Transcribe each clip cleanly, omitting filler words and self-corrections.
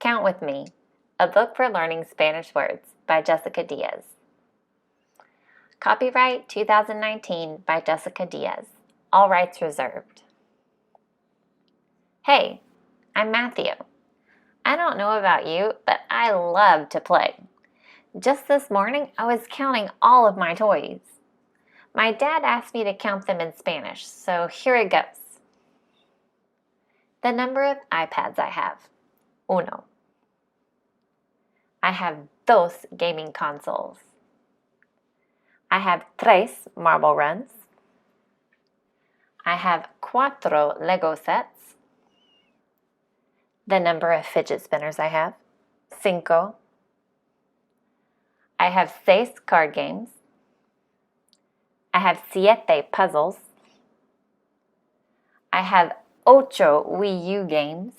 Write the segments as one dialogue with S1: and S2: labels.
S1: Count with Me, a book for learning Spanish words by Jessica Diaz. Copyright 2019 by Jessica Diaz. All rights reserved. Hey, I'm Matthew. I don't know about you, but I love to play. Just this morning, I was counting all of my toys. My dad asked me to count them in Spanish, so here it goes. The number of iPads I have. Uno. I have dos gaming consoles. I have tres marble runs. I have cuatro Lego sets. The number of fidget spinners I have. Cinco. I have seis card games. I have siete puzzles. I have ocho Wii U games.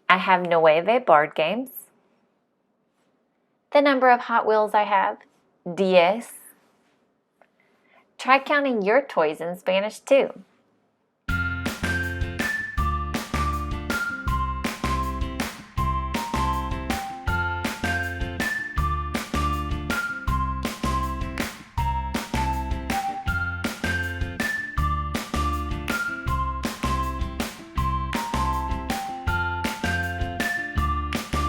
S1: I have nueve board games. The number of Hot Wheels I have. Diaz. Try counting your toys in Spanish too.